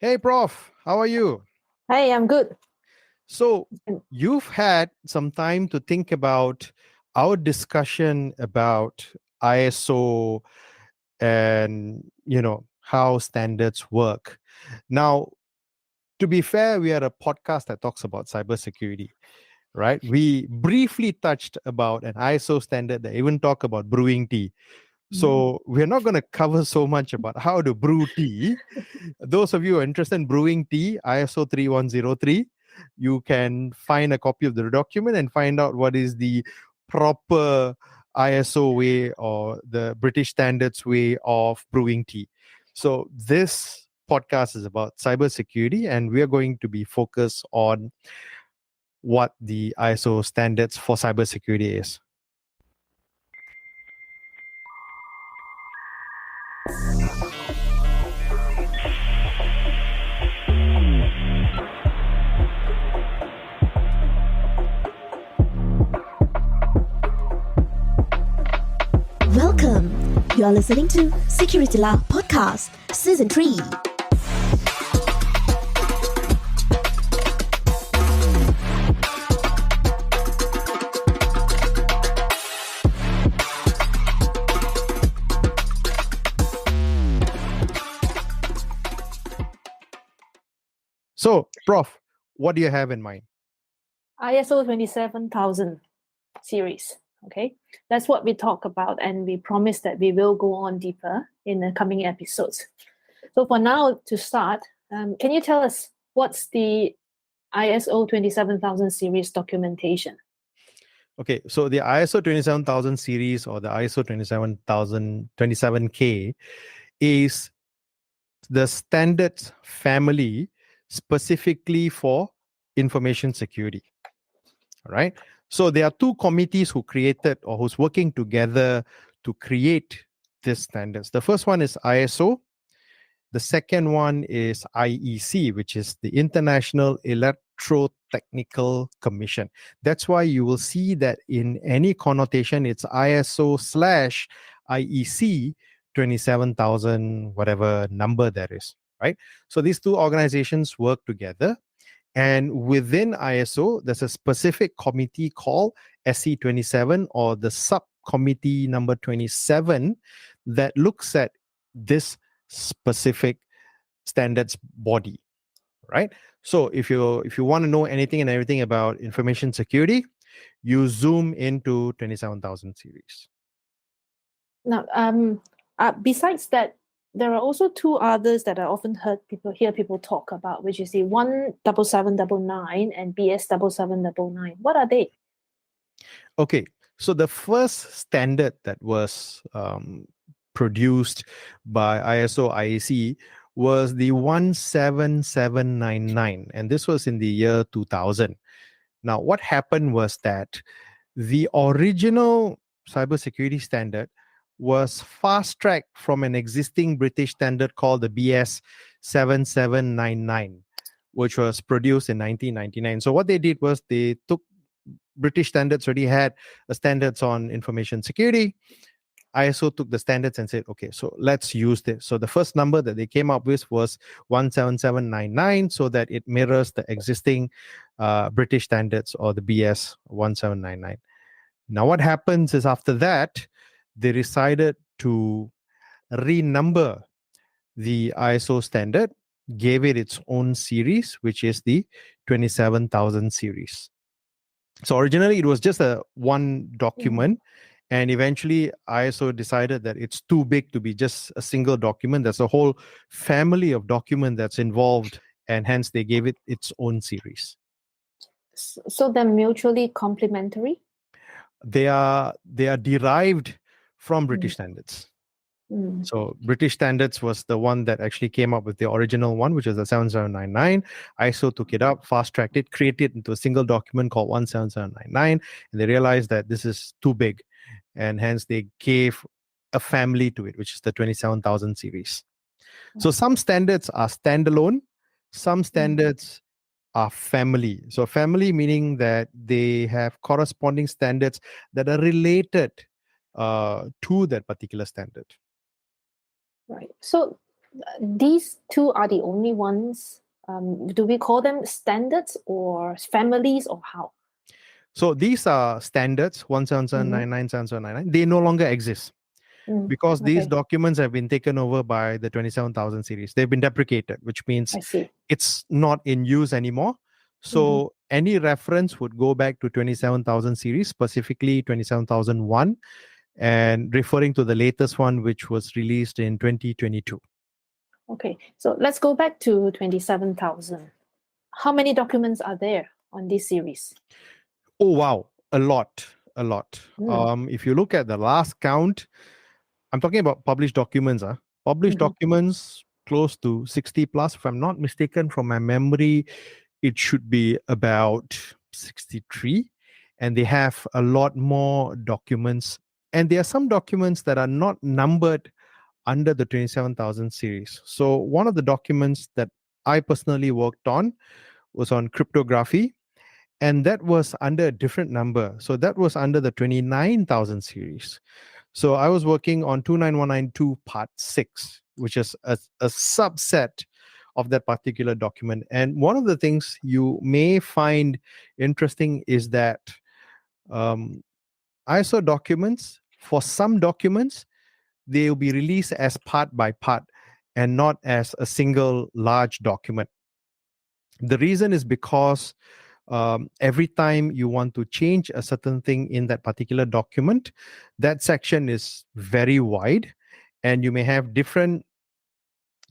Hey, Prof, how are you? Hi, I'm good. So, you've had some time to think about our discussion about ISO and, how standards work. Now, to be fair, we are a podcast that talks about cybersecurity, right? We briefly touched about an ISO standard that even talk about brewing tea. So we're not going to cover so much about how to brew tea. Those of you who are interested in brewing tea, ISO 3103, you can find a copy of the document and find out what is the proper ISO way or the British standards way of brewing tea. So this podcast is about cybersecurity, and we are going to be focused on what the ISO standards for cybersecurity is. Welcome. You are listening to SecurityLAH Podcast, Season 3. So, Prof, what do you have in mind? ISO 27000 series. Okay, that's what we talk about, and we promise that we will go on deeper in the coming episodes. So for now, to start, can you tell us what's the ISO 27000 series documentation? Okay, so the ISO 27000 series or the ISO 27027K is the standards family specifically for information security. All right. So there are two committees who created or who's working together to create these standards. The first one is ISO. The second one is IEC, which is the International Electrotechnical Commission. That's why you will see that in any connotation, it's ISO/IEC 27,000, whatever number that is, right? So these two organizations work together. And within ISO, there's a specific committee called SE27 or the subcommittee number 27 that looks at this specific standards body, right? So if you want to know anything and everything about information security, you zoom into 27,000 series. Now, besides that, there are also two others that I often hear people talk about, which is the 17799 and BS7799. What are they? Okay, so the first standard that was produced by ISO IEC was the 17799, and this was in the year 2000. Now, what happened was that the original cybersecurity standard was fast-tracked from an existing British standard called the BS 7799, which was produced in 1999. So what they did was they took British standards already had standards on information security. ISO took the standards and said, okay, so let's use this. So the first number that they came up with was 17799, so that it mirrors the existing British standards or the BS 1799. Now, what happens is after that, they decided to renumber the ISO standard, gave it its own series, which is the 27,000 series. So originally it was just a one document, and eventually ISO decided that it's too big to be just a single document. There's a whole family of document that's involved, and hence they gave it its own series. So they're mutually complementary? They are derived from British standards. So British standards was the one that actually came up with the original one, which is the 7799. ISO took it up, fast-tracked it, created it into a single document called 17799, and they realized that this is too big, and hence they gave a family to it, which is the 27,000 series. So some standards are standalone, some standards are family. So family meaning that they have corresponding standards that are related to that particular standard. Right. So These two are the only ones. Do we call them standards or families or how? So these are standards 17799, 7799. They no longer exist because these Okay, documents have been taken over by the 27000 series. They've been deprecated, which means I see. it's not in use anymore. So any reference would go back to 27000 series, specifically 27001, and referring to the latest one, which was released in 2022. Okay, so let's go back to 27,000. How many documents are there on this series? Oh, wow. A lot. If you look at the last count, I'm talking about published documents. Published documents close to 60 plus. If I'm not mistaken, from my memory, it should be about 63. And they have a lot more documents. And there are some documents that are not numbered under the 27,000 series. So one of the documents that I personally worked on was on cryptography, and that was under a different number. So that was under the 29,000 series. So I was working on 29192 part 6, which is a subset of that particular document. And one of the things you may find interesting is that ISO documents, for some documents, they will be released as part by part and not as a single large document. The reason is because every time you want to change a certain thing in that particular document, that section is very wide, and you may have different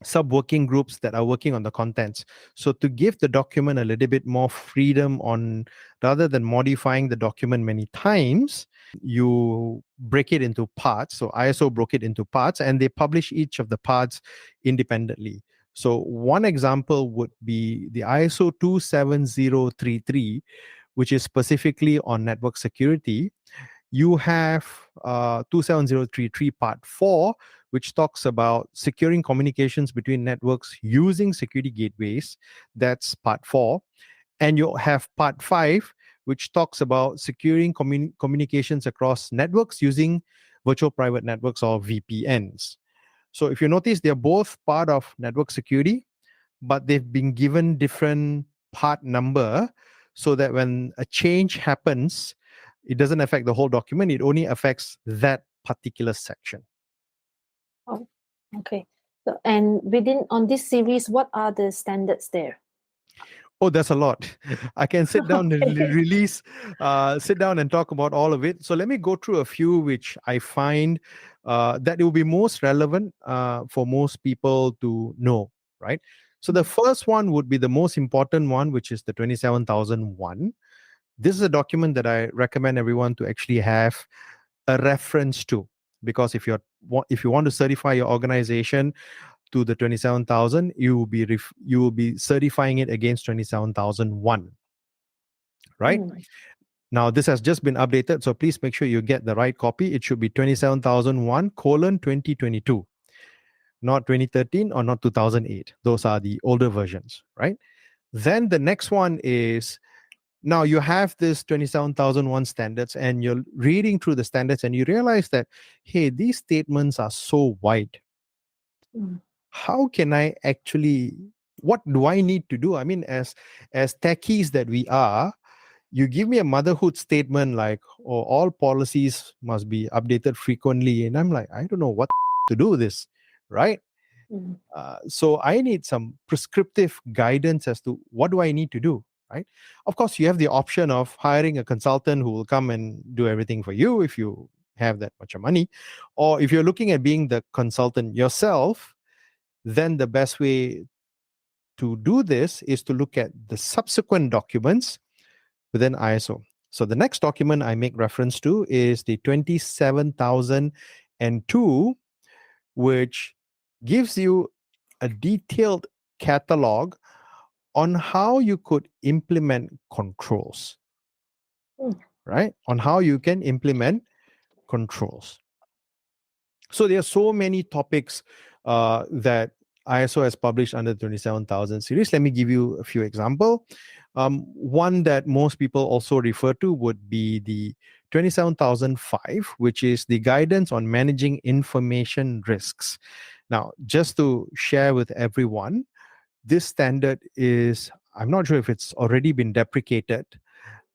sub-working groups that are working on the contents. So to give the document a little bit more freedom on, rather than modifying the document many times, you break it into parts. So ISO broke it into parts, and they publish each of the parts independently. So one example would be the ISO 27033, which is specifically on network security. You have 27033 part 4, which talks about securing communications between networks using security gateways. That's part 4. And you have part 5, which talks about securing communications across networks using virtual private networks or VPNs. So if you notice, they're both part of network security, but they've been given different part number so that when a change happens, it doesn't affect the whole document. It only affects that particular section. Oh, okay. So, and within on this series, what are the standards there? Oh, that's a lot. I can sit down and sit down and talk about all of it. So let me go through a few which I find that it will be most relevant for most people to know, right? So the first one would be the most important one, which is the 27,001. This is a document that I recommend everyone to actually have a reference to, because if you want to certify your organization to the 27,000, you will be certifying it against 27,001, right? Now this has just been updated, so please make sure you get the right copy. It should be 27,001:2022, not 2013 or not 2008. Those are the older versions, right? Then the next one is, now you have this 27,001 standards, and you're reading through the standards and you realize that, hey, these statements are so wide. How can I actually, what do I need to do? I mean, as techies that we are, you give me a motherhood statement like, oh, all policies must be updated frequently, and I'm like, I don't know what to do with this, right? So I need some prescriptive guidance as to what do I need to do, right? Of course, you have the option of hiring a consultant who will come and do everything for you if you have that much of money, or if you're looking at being the consultant yourself, then the best way to do this is to look at the subsequent documents within ISO. So the next document I make reference to is the 27,002, which gives you a detailed catalog on how you could implement controls, right? On how you can implement controls. So there are so many topics that ISO has published under the 27,000 series. Let me give you a few examples. One that most people also refer to would be the 27,005, which is the guidance on managing information risks. Now, just to share with everyone, this standard is, I'm not sure if it's already been deprecated,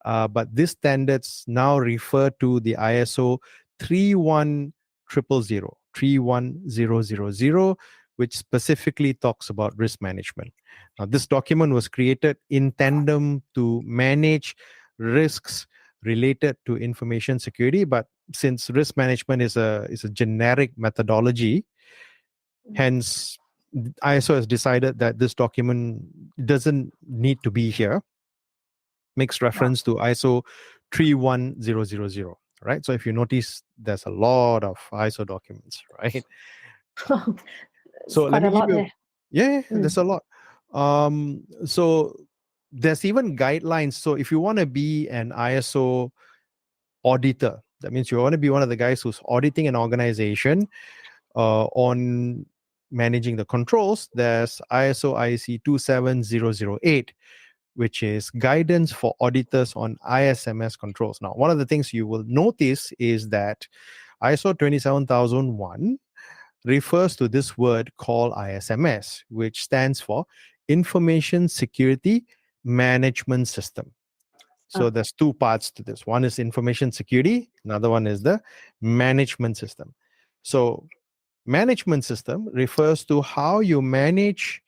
but these standards now refer to the ISO 31000, which specifically talks about risk management. Now, this document was created in tandem to manage risks related to information security, but since risk management is a generic methodology, hence ISO has decided that this document doesn't need to be here, makes reference to ISO 31000, right? So if you notice, there's a lot of ISO documents, right? So let Quite me a give lot you, there. yeah, there's a lot. So there's even guidelines. So if you want to be an ISO auditor, that means you want to be one of the guys who's auditing an organization on managing the controls. There's ISO IEC 27008, which is guidance for auditors on ISMS controls. Now, one of the things you will notice is that ISO 27001 refers to this word called ISMS, which stands for Information Security Management System. So there's two parts to this. One is information security, another one is the management system. So management system refers to how you manage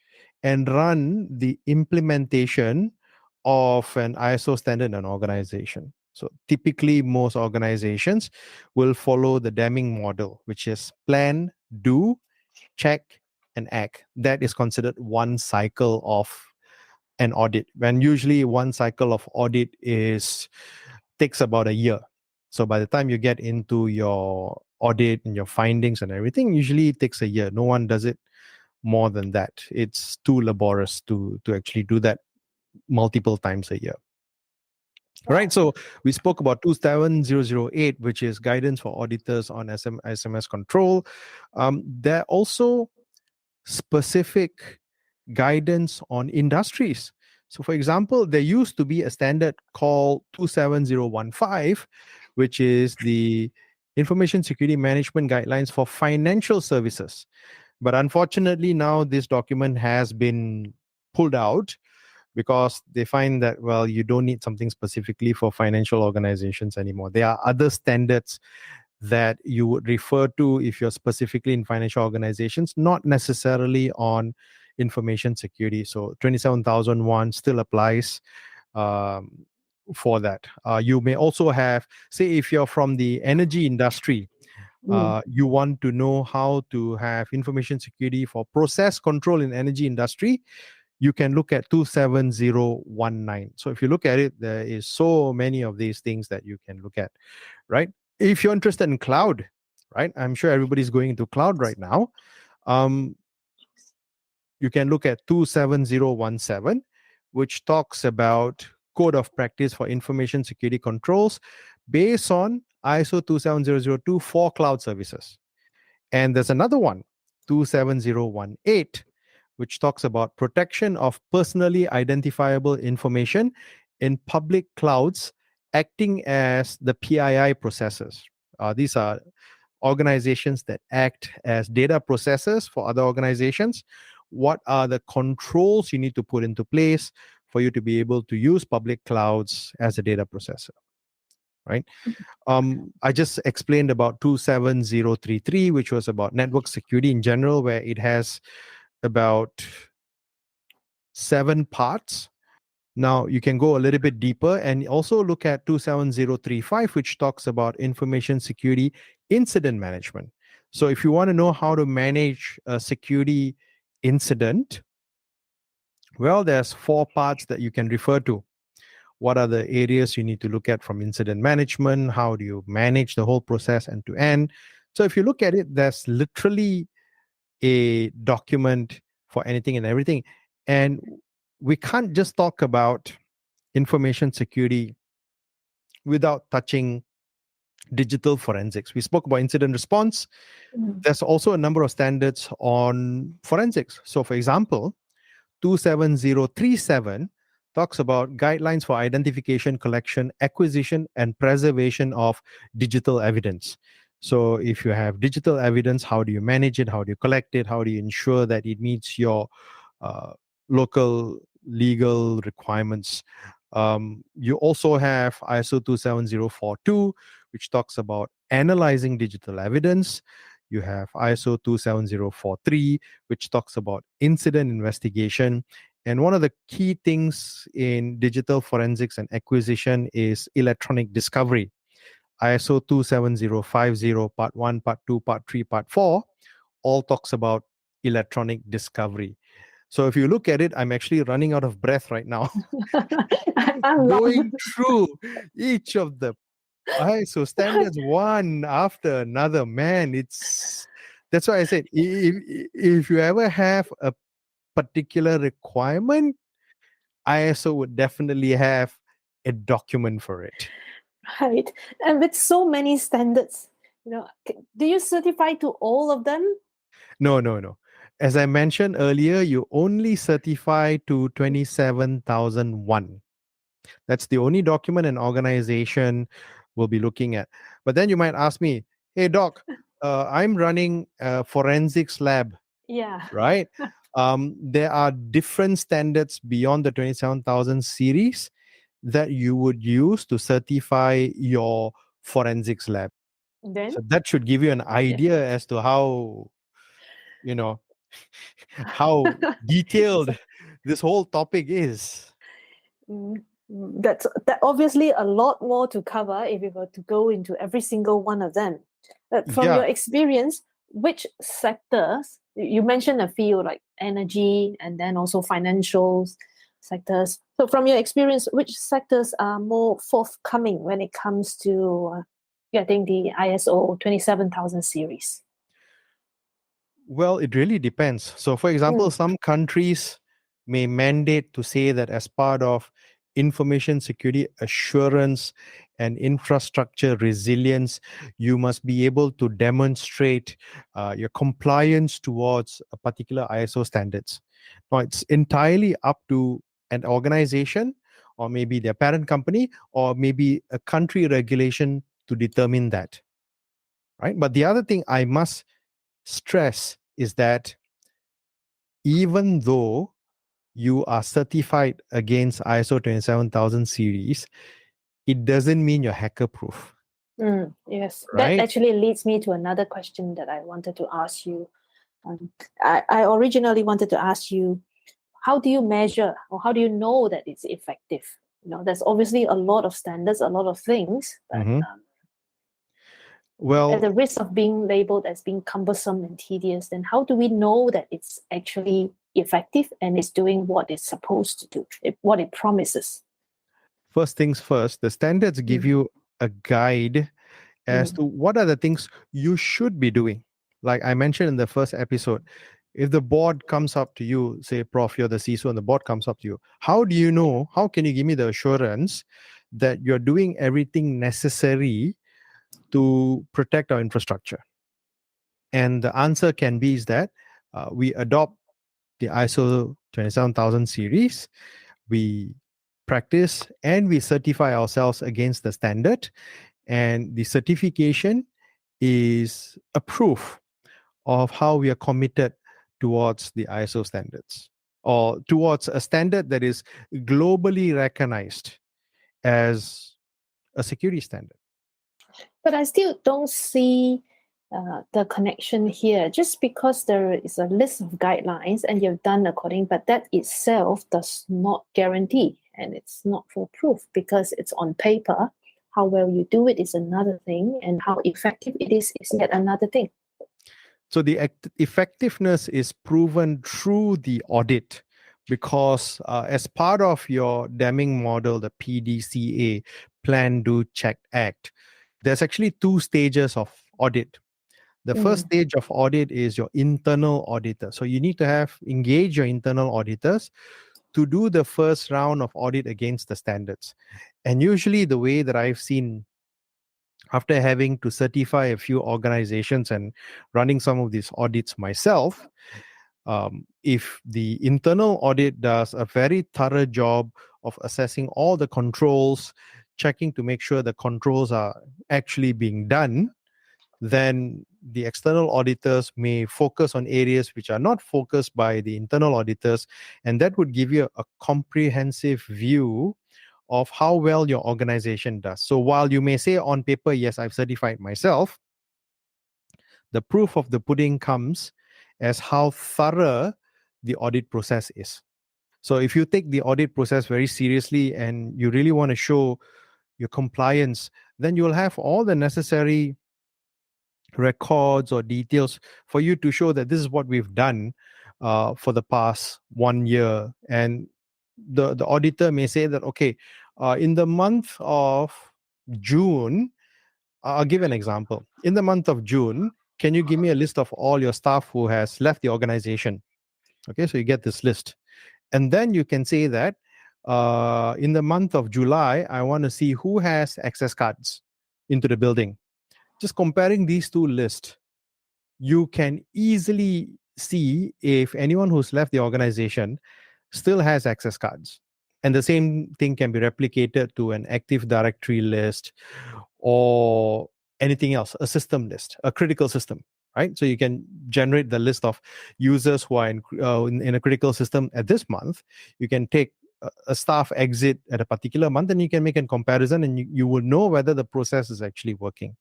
and run the implementation of an ISO standard in an organization. So typically, most organizations will follow the Deming model, which is plan, do, check, and act. That is considered one cycle of an audit. When usually one cycle of audit takes about a year. So by the time you get into your audit and your findings and everything, usually it takes a year. No one does it more than that. It's too laborious to actually do that multiple times a year. Right. So we spoke about 27008, which is guidance for auditors on SMS control. There are also specific guidance on industries. So, for example, there used to be a standard called 27015, which is the Information Security Management Guidelines for Financial Services. But unfortunately, now this document has been pulled out because they find that, well, you don't need something specifically for financial organizations anymore. There are other standards that you would refer to if you're specifically in financial organizations, not necessarily on information security. So 27001 still applies for that. You may also have, say, if you're from the energy industry, you want to know how to have information security for process control in energy industry, you can look at 27019. So if you look at it, there is so many of these things that you can look at, right? If you're interested in cloud, right? I'm sure everybody's going into cloud right now. You can look at 27017, which talks about code of practice for information security controls based on ISO 27002 for cloud services. And there's another one, 27018, which talks about protection of personally identifiable information in public clouds acting as the PII processors. These are organizations that act as data processors for other organizations. What are the controls you need to put into place for you to be able to use public clouds as a data processor, right? I just explained about 27033, which was about network security in general, where it has about 7 parts. Now you can go a little bit deeper and also look at 27035, which talks about information security incident management. So if you want to know how to manage a security incident, well, there's 4 parts that you can refer to. What are the areas you need to look at from incident management? How do you manage the whole process end to end? So if you look at it, there's literally a document for anything and everything. And we can't just talk about information security without touching digital forensics. We spoke about incident response. There's also a number of standards on forensics. So for example, 27037 talks about guidelines for identification, collection, acquisition, and preservation of digital evidence. So if you have digital evidence, how do you manage it? How do you collect it? How do you ensure that it meets your local legal requirements? You also have ISO 27042, which talks about analyzing digital evidence. You have ISO 27043, which talks about incident investigation. And one of the key things in digital forensics and acquisition is electronic discovery. ISO 27050, Part 1, Part 2, Part 3, Part 4, all talks about electronic discovery. So if you look at it, I'm actually running out of breath right now. I'm Going long. through each of the ISO standards one after another. Man, that's why I said if you ever have a particular requirement, ISO would definitely have a document for it. Right. And with so many standards, do you certify to all of them? No. As I mentioned earlier, you only certify to 27001. That's the only document an organization will be looking at. But then you might ask me, hey, Doc, I'm running a forensics lab, Yeah. right? There are different standards beyond the 27,000 series that you would use to certify your forensics lab. Then, So that should give you an idea as to how, how detailed this whole topic is. That's obviously a lot more to cover if we were to go into every single one of them. But from your Yeah. experience, which sectors, you mentioned a few like energy and then also financial sectors. So from your experience, which sectors are more forthcoming when it comes to getting the ISO 27,000 series? Well, it really depends. So, for example, some countries may mandate to say that as part of information security assurance and infrastructure resilience, you must be able to demonstrate your compliance towards a particular ISO standards. Now, it's entirely up to an organization or maybe their parent company or maybe a country regulation to determine that. Right. But the other thing I must stress is that even though you are certified against ISO 27000 series, it doesn't mean you're hacker proof. Yes, that Right? actually leads me to another question that I wanted to ask you. I originally wanted to ask you, how do you measure or how do you know that it's effective? There's obviously a lot of standards, a lot of things, but Mhm. at Well, the risk of being labeled as being cumbersome and tedious, then how do we know that it's actually effective and it's doing what it's supposed to do, what it promises? first things first, the standards give you a guide as to what are the things you should be doing. Like I mentioned in the first episode, if the board comes up to you, say, Prof, you're the CISO, and the board comes up to you, how do you know? How can you give me the assurance that you're doing everything necessary to protect our infrastructure? And the answer can be is that we adopt the ISO 27000 series, we practice and we certify ourselves against the standard, and the certification is a proof of how we are committed towards the ISO standards or towards a standard that is globally recognized as a security standard. But I still don't see the connection here. Just because there is a list of guidelines and you've done according, but that itself does not guarantee, and it's not foolproof because it's on paper. How well you do it is another thing, and how effective it is yet another thing. So the effectiveness is proven through the audit because as part of your Deming model, the PDCA, Plan, Do, Check, Act, there's actually two stages of audit. The first stage of audit is your internal auditor. So you need to engage your internal auditors to do the first round of audit against the standards. And usually the way that I've seen after having to certify a few organizations and running some of these audits myself, if the internal audit does a very thorough job of assessing all the controls, checking to make sure the controls are actually being done, then the external auditors may focus on areas which are not focused by the internal auditors, and that would give you a comprehensive view of how well your organization does. So while you may say on paper, yes, I've certified myself, the proof of the pudding comes as how thorough the audit process is. So if you take the audit process very seriously and you really want to show your compliance, then you'll have all the necessary records or details for you to show that this is what we've done for the past 1 year. And the auditor may say that, okay, in the month of June, I'll give an example. In the month of June, can you give me a list of all your staff who has left the organization? Okay, so you get this list. And then you can say that in the month of July, I want to see who has access cards into the building. Just comparing these two lists, you can easily see if anyone who's left the organization still has access cards. And the same thing can be replicated to an Active Directory list or anything else, a system list, a critical system, right? So you can generate the list of users who are in a critical system at this month. You can take a staff exit at a particular month, and you can make a comparison, and you will know whether the process is actually working.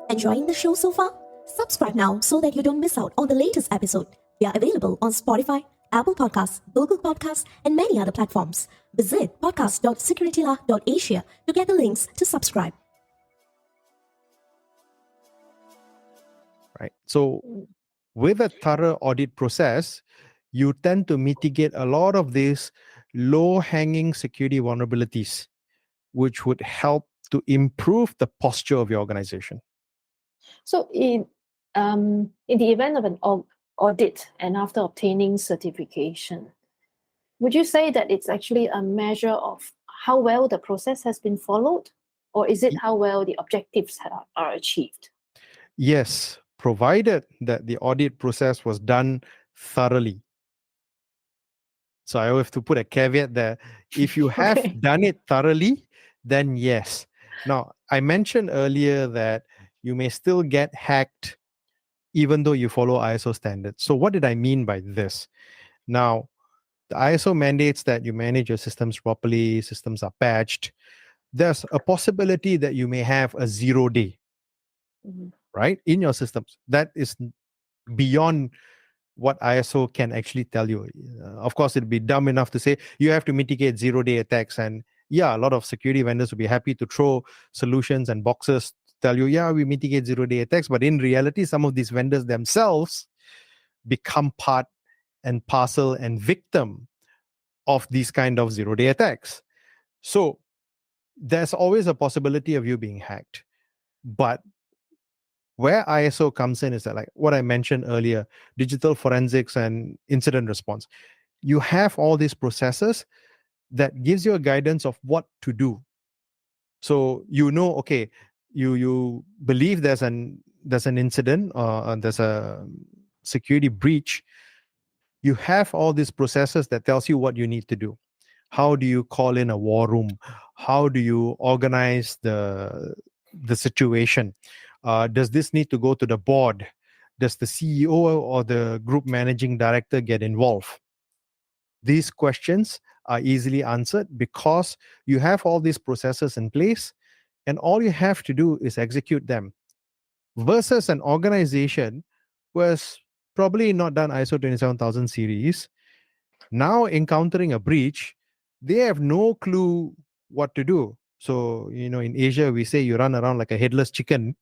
Enjoying the show so far? Subscribe now so that you don't miss out on the latest episode. We are available on Spotify, Apple Podcasts, Google Podcasts, and many other platforms. Visit podcast.securitylah.asia to get the links to subscribe. Right. So with a thorough audit process, you tend to mitigate a lot of these low-hanging security vulnerabilities, which would help to improve the posture of your organization. So in the event of an audit and after obtaining certification, would you say that it's actually a measure of how well the process has been followed, or is it how well the objectives are achieved? Yes, provided that the audit process was done thoroughly. So I have to put a caveat there. If you have Okay. done it thoroughly, then yes. Now, I mentioned earlier that you may still get hacked even though you follow ISO standards. So what did I mean by this? Now, the ISO mandates that you manage your systems properly, systems are patched. There's a possibility that you may have a 0 day, right, in your systems. That is beyond what ISO can actually tell you. Of course, it'd be dumb enough to say you have to mitigate 0 day attacks. And yeah, a lot of security vendors would be happy to throw solutions and boxes to tell you, yeah, we mitigate 0 day attacks. But in reality, some of these vendors themselves become part and parcel and victim of these kind of 0 day attacks. So there's always a possibility of you being hacked. But where ISO comes in is that, like what I mentioned earlier, digital forensics and incident response. You have all these processes that gives you a guidance of what to do. So you know, okay, you believe there's an incident or there's a security breach. You have all these processes that tells you what you need to do. How do you call in a war room? How do you organize the situation? Does this need to go to the board? Does the CEO or the group managing director get involved? These questions are easily answered because you have all these processes in place, and all you have to do is execute them. Versus an organization who has probably not done ISO 27000 series, now encountering a breach, they have no clue what to do. So, in Asia, we say you run around like a headless chicken.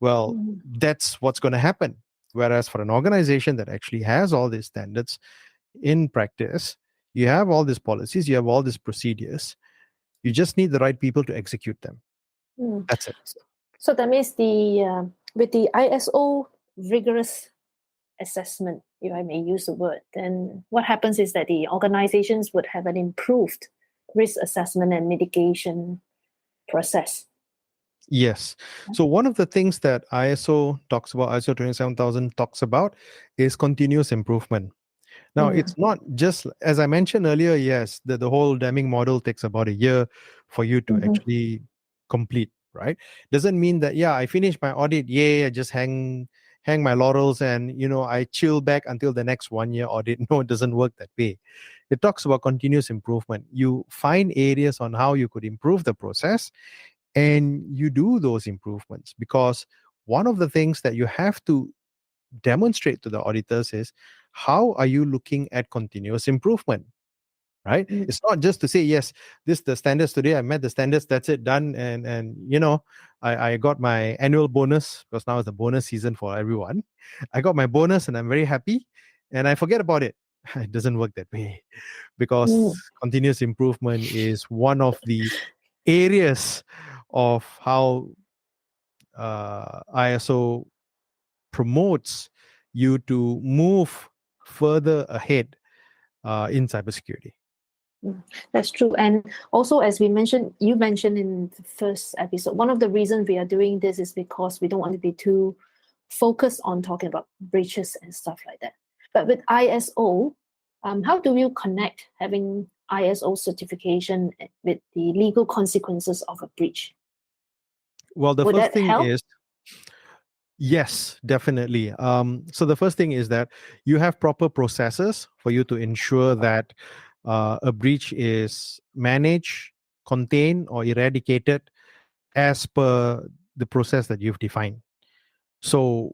Well, that's what's going to happen. Whereas for an organization that actually has all these standards in practice, you have all these policies, you have all these procedures. You just need the right people to execute them. That's it. So that means with the ISO rigorous assessment, if I may use the word, then what happens is that the organizations would have an improved risk assessment and mitigation process. Yes. So one of the things that ISO talks about, ISO 27000 talks about, is continuous improvement. Now, it's not just, as I mentioned earlier, yes, the whole Deming model takes about a year for you to actually complete, right? Doesn't mean that, yeah, I finished my audit, yay, I just hang my laurels and, I chill back until the next 1 year audit. No, it doesn't work that way. It talks about continuous improvement. You find areas on how you could improve the process, and you do those improvements, because one of the things that you have to demonstrate to the auditors is, how are you looking at continuous improvement, right? Mm. It's not just to say, yes, this the standards today, I met the standards, that's it, done, and I got my annual bonus, because now it's the bonus season for everyone. I got my bonus and I'm very happy, and I forget about it. It doesn't work that way, because Mm. continuous improvement is one of the areas of how ISO promotes you to move further ahead in cybersecurity. That's true. And also, as you mentioned in the first episode, one of the reasons we are doing this is because we don't want to be too focused on talking about breaches and stuff like that. But with ISO, how do you connect having ISO certification with the legal consequences of a breach? Well, the Would first that thing help? is, yes, definitely. So the first thing is that you have proper processes for you to ensure that a breach is managed, contained, or eradicated as per the process that you've defined. So,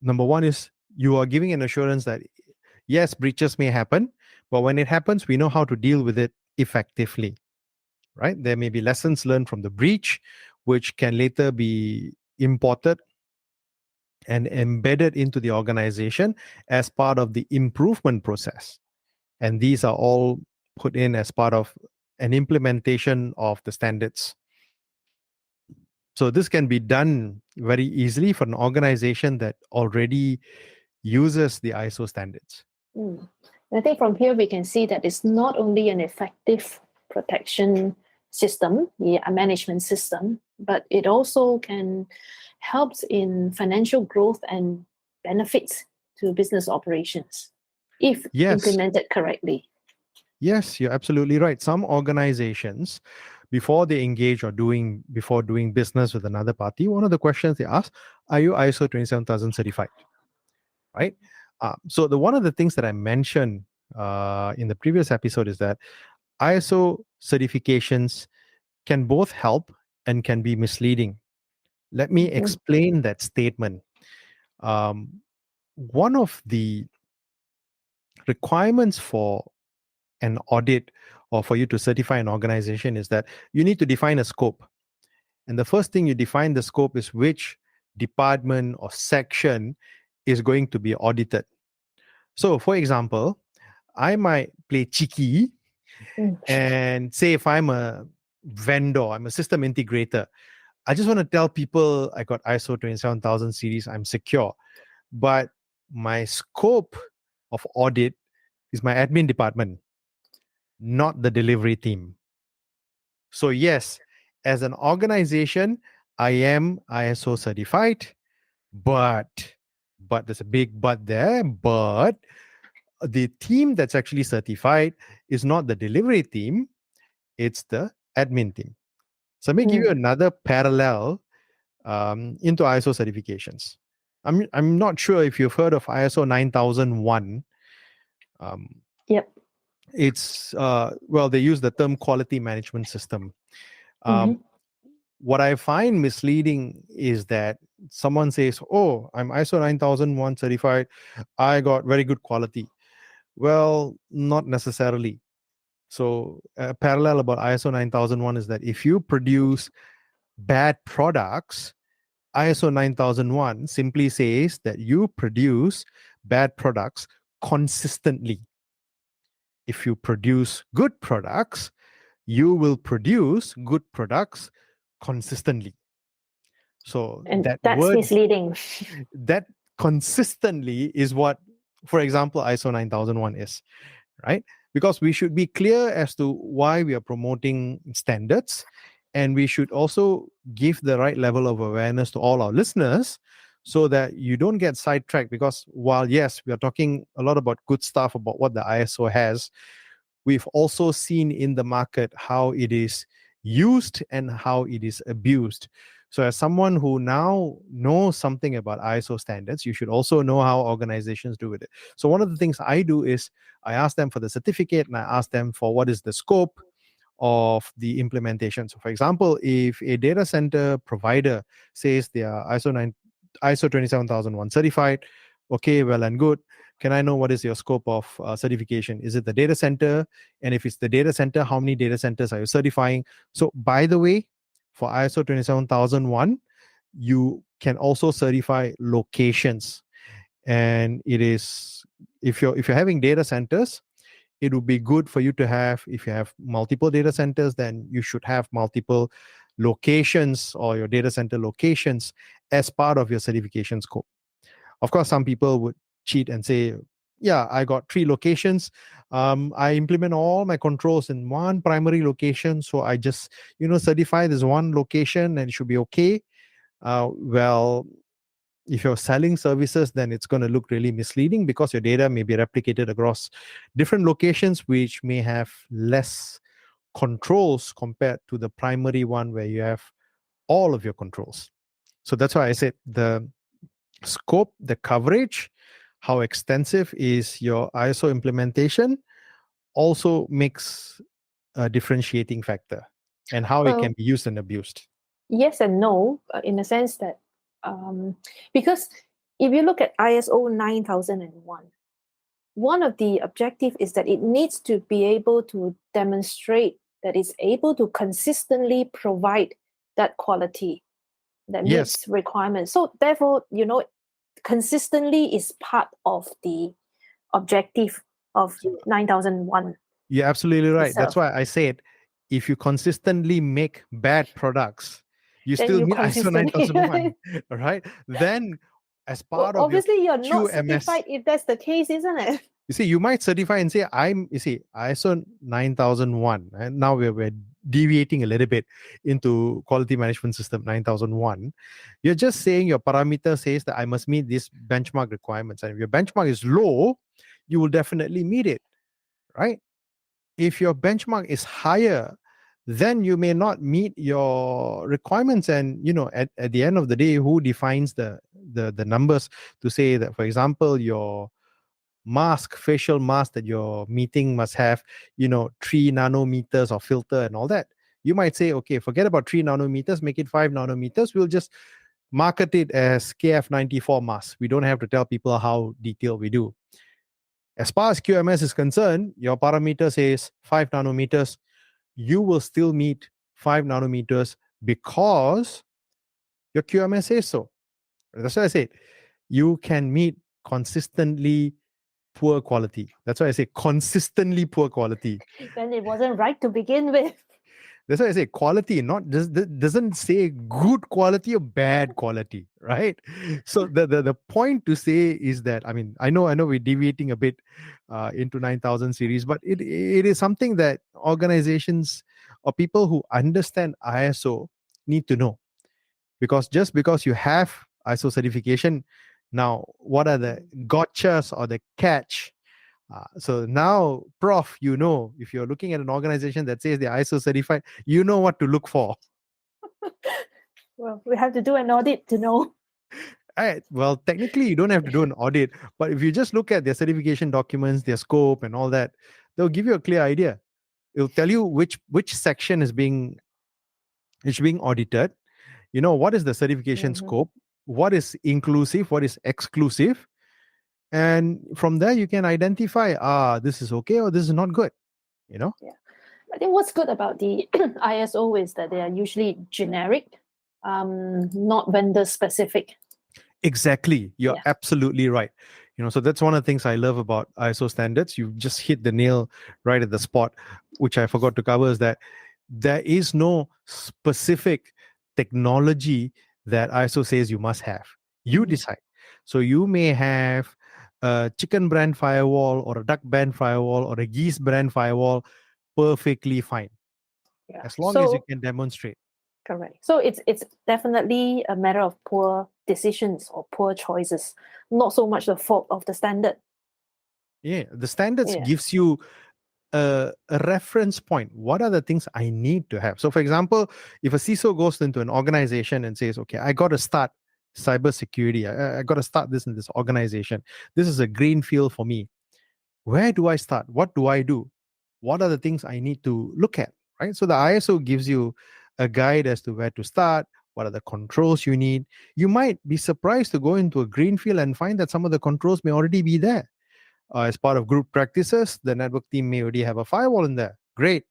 number one is, you are giving an assurance that, yes, breaches may happen, but when it happens, we know how to deal with it effectively, right? There may be lessons learned from the breach, which can later be imported and embedded into the organization as part of the improvement process. And these are all put in as part of an implementation of the standards. So this can be done very easily for an organization that already uses the ISO standards. I think from here we can see that it's not only an effective protection system, the management system, but it also can help in financial growth and benefits to business operations if Yes. implemented correctly. Yes, you're absolutely right. Some organizations, before they engage before doing business with another party, one of the questions they ask, are you ISO 27000 certified? Right? So one of the things that I mentioned in the previous episode is that ISO certifications can both help and can be misleading. Let me explain that statement. One of the requirements for an audit or for you to certify an organization is that you need to define a scope. And the first thing you define the scope is which department or section is going to be audited. So, for example, I might play cheeky and say, if I'm a vendor, I'm a system integrator, I just want to tell people I got ISO 27000 series, I'm secure. But my scope of audit is my admin department, not the delivery team. So yes, as an organization, I am ISO certified, but there's a big but there, but the team that's actually certified is not the delivery team, it's the admin team. So let me give you another parallel into ISO certifications. I'm not sure if you've heard of ISO 9001. Yep. It's they use the term quality management system. What I find misleading is that someone says, oh, I'm ISO 9001 certified, I got very good quality. Well, not necessarily. So a parallel about ISO 9001 is that if you produce bad products, ISO 9001 simply says that you produce bad products consistently. If you produce good products, you will produce good products consistently. So And that that's word, misleading. that consistently is what, for example, ISO 9001 is, right? Because we should be clear as to why we are promoting standards, and we should also give the right level of awareness to all our listeners so that you don't get sidetracked. Because while, yes, we are talking a lot about good stuff about what the ISO has, we've also seen in the market how it is used and how it is abused. So as someone who now knows something about ISO standards, you should also know how organizations do with it. So one of the things I do is I ask them for the certificate and I ask them for what is the scope of the implementation. So for example, if a data center provider says they are ISO 27001 certified, okay, well and good. Can I know what is your scope of certification? Is it the data center? And if it's the data center, how many data centers are you certifying? So by the way, for ISO 27001, you can also certify locations. And it is, if you're having data centers, it would be good for you to have, if you have multiple data centers, then you should have multiple locations or your data center locations as part of your certification scope. Of course, some people would cheat and say, yeah, I got 3 locations. I implement all my controls in one primary location. So I just, certify this one location and it should be okay. Well, if you're selling services, then it's going to look really misleading because your data may be replicated across different locations, which may have less controls compared to the primary one where you have all of your controls. So that's why I said the scope, the coverage, how extensive is your ISO implementation also makes a differentiating factor, and how it can be used and abused. Yes and no, in the sense that because if you look at ISO 9001, one of the objectives is that it needs to be able to demonstrate that it's able to consistently provide that quality that meets requirements. So therefore, consistently is part of the objective of 9001. You're absolutely right. itself. That's why I said, if you consistently make bad products, you Then still you meet ISO consistently- 9001, right? Then, as part of obviously you're your not QMS, certified if that's the case, isn't it? you see, you might certify and say, ISO 9001, and now we're deviating a little bit into quality management system 9001. You're just saying your parameter says that I must meet these benchmark requirements, and if your benchmark is low, you will definitely meet it, right? If your benchmark is higher, then you may not meet your requirements. And at the end of the day, who defines the numbers to say that, for example, your facial mask that your meeting must have 3 nanometers of filter and all that? You might say, okay, forget about 3 nanometers, make it 5 nanometers. We'll just market it as KF94 mask. We don't have to tell people how detailed we do. As far as QMS is concerned, your parameter says 5 nanometers. You will still meet 5 nanometers because your QMS says so. That's why I said you can meet consistently poor quality. That's why I say consistently poor quality. Then it wasn't right to begin with. That's why I say quality, not doesn't say good quality or bad quality, right? So the point to say is that, I mean, I know we're deviating a bit into 9000 series, but it is something that organizations or people who understand ISO need to know. Because just because you have ISO certification, now what are the gotchas or the catch? So now, Prof, if you're looking at an organization that says they're ISO certified, you know what to look for. Well, we have to do an audit to know. All right. Well, technically, you don't have to do an audit, but if you just look at their certification documents, their scope, and all that, they'll give you a clear idea. It'll tell you which section is being audited. What is the certification scope? What is inclusive? What is exclusive? And from there, you can identify, this is okay or this is not good. Yeah. I think what's good about the ISO is that they are usually generic, not vendor specific. Exactly. You're absolutely right. So that's one of the things I love about ISO standards. You just hit the nail right at the spot, which I forgot to cover, is that there is no specific technology that ISO says you must have. You decide. So you may have a chicken brand firewall or a duck brand firewall or a geese brand firewall, perfectly fine. Yeah. As long as you can demonstrate. Correct. So it's definitely a matter of poor decisions or poor choices, not so much the fault of the standard. Yeah, the standards gives you a reference point. What are the things I need to have? So, for example, if a CISO goes into an organization and says, okay, I got to start cybersecurity, I got to start this in this organization. This is a green field for me. Where do I start? What do I do? What are the things I need to look at? Right. So the ISO gives you a guide as to where to start. What are the controls you need? You might be surprised to go into a greenfield and find that some of the controls may already be there. As part of group practices, the network team may already have a firewall in there. Great.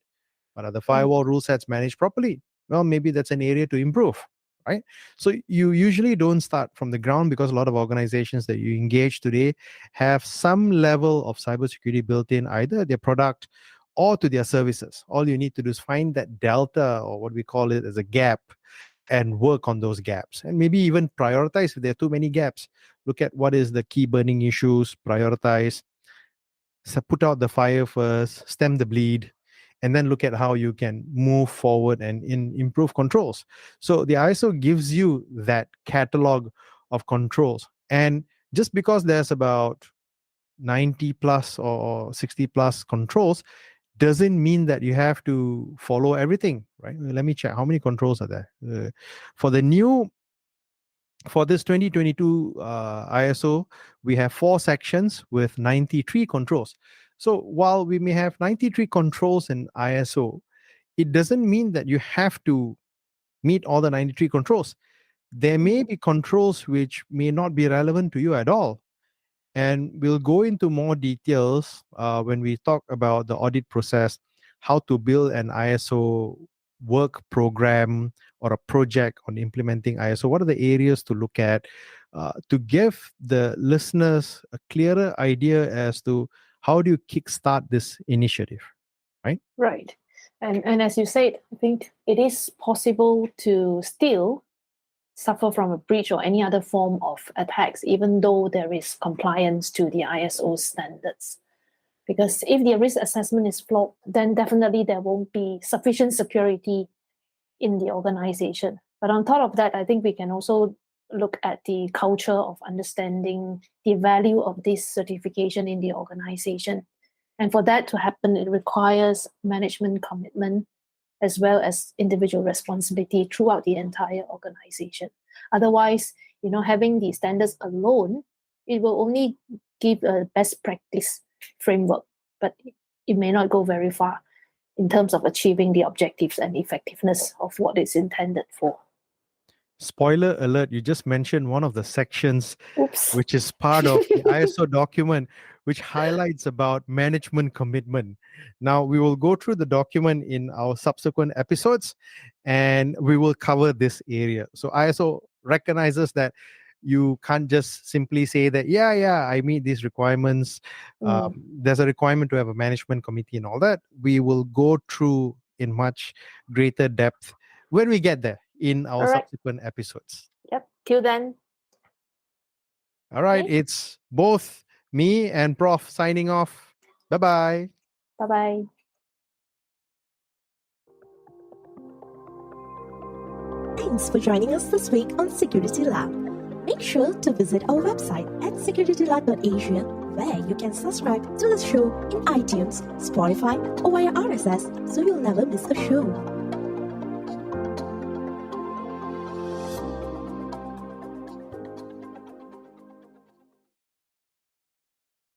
But are the firewall rule sets managed properly? Well, maybe that's an area to improve, right? So you usually don't start from the ground because a lot of organizations that you engage today have some level of cybersecurity built in either their product or to their services. All you need to do is find that delta, or what we call it as a gap, and work on those gaps, and maybe even prioritize if there are too many gaps. Look at what is the key burning issues, prioritize, so put out the fire first, stem the bleed, and then look at how you can move forward and improve controls. So the ISO gives you that catalog of controls. And just because there's about 90 plus or 60 plus controls doesn't mean that you have to follow everything, right? Let me check how many controls are there. For this 2022 ISO, we have 4 sections with 93 controls. So while we may have 93 controls in ISO, it doesn't mean that you have to meet all the 93 controls. There may be controls which may not be relevant to you at all. And we'll go into more details when we talk about the audit process, how to build an ISO work program or a project on implementing ISO. What are the areas to look at to give the listeners a clearer idea as to how do you kickstart this initiative, right? Right. And as you said, I think it is possible to still suffer from a breach or any other form of attacks, even though there is compliance to the ISO standards. Because if the risk assessment is flawed, then definitely there won't be sufficient security in the organization. But on top of that, I think we can also look at the culture of understanding the value of this certification in the organization. And for that to happen, it requires management commitment as well as individual responsibility throughout the entire organization. Otherwise, having the standards alone, it will only give a best practice framework, but it may not go very far in terms of achieving the objectives and effectiveness of what it's intended for. Spoiler alert, you just mentioned one of the sections Oops. which is part of the ISO document, which highlights about management commitment. Now, we will go through the document in our subsequent episodes, and we will cover this area. So ISO recognizes that you can't just simply say that, yeah, I meet these requirements. There's a requirement to have a management committee and all that. We will go through in much greater depth when we get there in our subsequent episodes. Yep. Till then. All right. Okay. It's both me and Prof signing off. Bye-bye. Bye-bye. Thanks for joining us this week on SecurityLAH. Make sure to visit our website at SecurityLAH.Asia, where you can subscribe to the show in iTunes, Spotify, or via RSS so you'll never miss a show.